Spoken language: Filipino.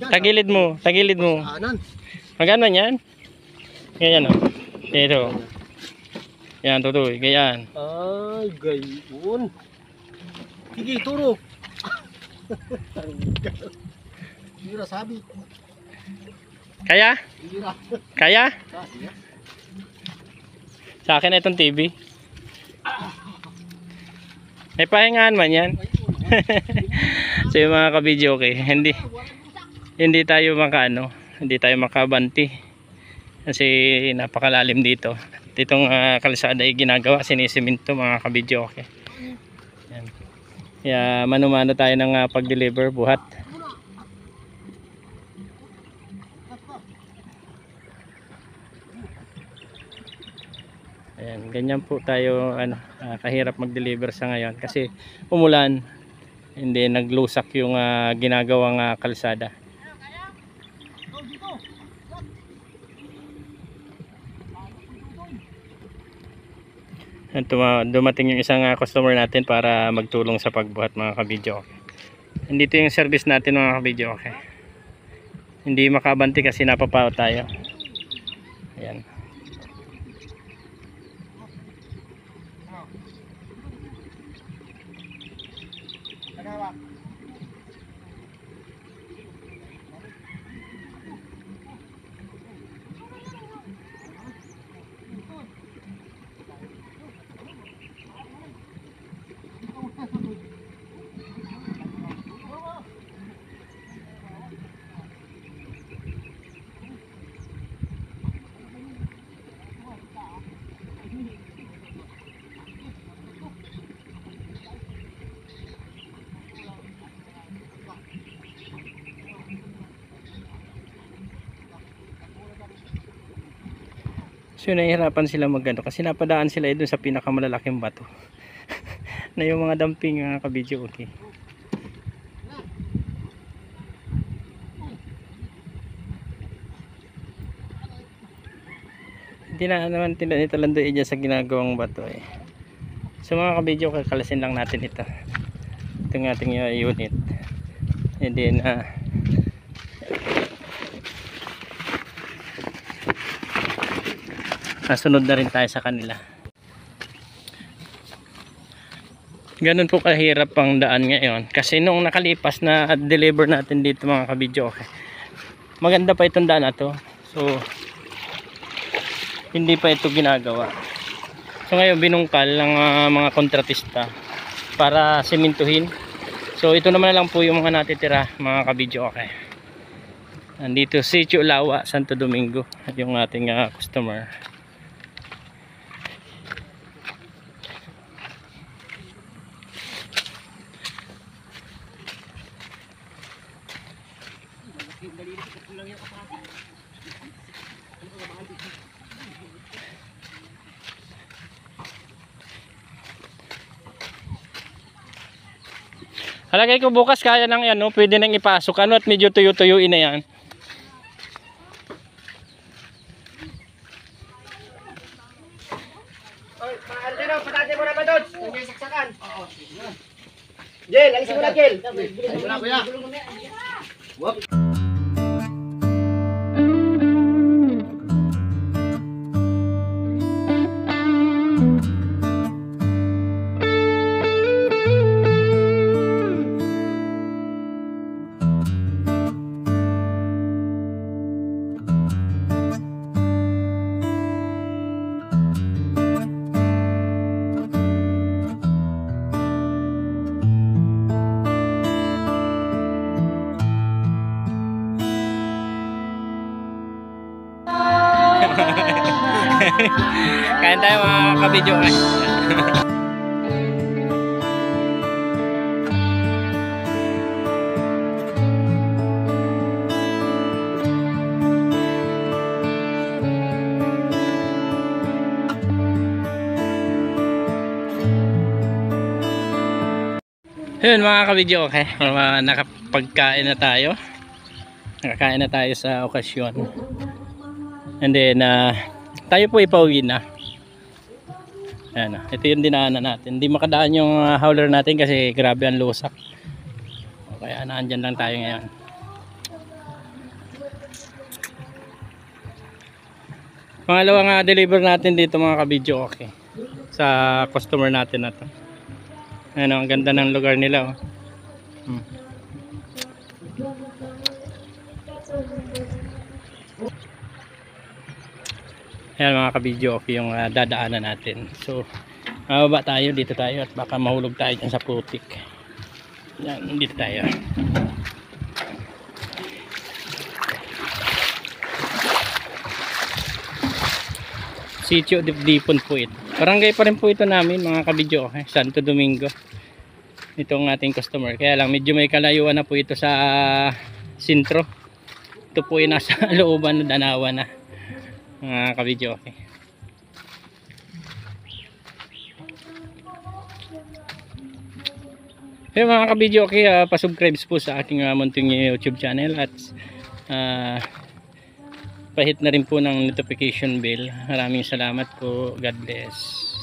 Tagilid mo, tagilid mo. Magano yan? Ganyan o. Ito. Yan, tutoy. Ganyan. Ay, gayon. Sige, turo. Hira sabi. Kaya? Hira. Kaya? Sa akin na itong TV. May pahingaan man yan. So yung mga kabidyo, okay, hindi tayo makabanti kasi napakalalim dito. Itong kalsada ay ginagawa, sinisiminto mga kabidyo, okay. Yan. Kaya mano-mano tayo ng pag-deliver buhat. Ayan, ganyan po tayo kahirap mag-deliver sa ngayon kasi umulan, hindi naglusak yung ginagawang kalsada. Dumating yung isang customer natin para magtulong sa pagbuhat mga kabidyo. Nandito yung service natin mga kabidyo, okay. Hindi makabanti kasi napapaw tayo. Ayan. So nahihirapan sila magano kasi napadaan sila doon sa pinakamalalaking bato na yung mga damping kabidyo, okay. Hindi na naman nitalandoy dyan sa ginagawang bato eh. So mga kabidyo, kakalasin lang natin ito. Itong ating unit. And then nasunod na rin tayo sa kanila. Ganun po kahirap ang daan ngayon kasi nung nakalipas na deliver natin dito mga kabidyo, okay, maganda pa itong daan na to. So hindi pa ito ginagawa. So ngayon binungkal ng mga kontratista para sementuhin. So ito naman na lang po yung mga natitira mga kabidyo, okay. Nandito Sitio Lawa, Santo Domingo yung ating customer. Halagay ko bukas kaya nang yan, no? Pwede nang ipasok at medyo tuyo-tuyuin na yan. Oy, Martino, patatin mo na ba doon? Hindi saksakan. Oo. Jel, alis mo na, Jel. Alis mo na, kuya. Wop. Kain tayo mga kabidyo. Yun mga kabidyo, okay. Nakapagkain na tayo. Nakakain na tayo sa okasyon. And then tayo po ipauwi na. Ayan, ito yung dinaanan natin. Hindi makadaan yung hauler natin kasi grabe ang lusak. Kaya naandyan lang tayo ngayon. Pangalawang deliver natin dito mga kabidyo, okay, sa customer natin na to. Ayan, ang ganda ng lugar nila. Oh. Ayan mga kabidyo, okay yung dadaanan natin. So mababa tayo, dito tayo at baka mahulog tayo dyan sa putik. Yan, dito tayo. Sitio Dipdipon po ito. Barangay pa rin po ito namin mga kabidyo, okay? Santo Domingo. Itong ating customer. Kaya lang medyo may kalayuan na po ito sa sentro. Ito po ay nasa looban na Danawa na mga kabidyo, okay. Kaya mga kabidyo, okay, pasubscribe po sa aking munting YouTube channel at pahit na rin po ng notification bell. Maraming salamat po. God bless.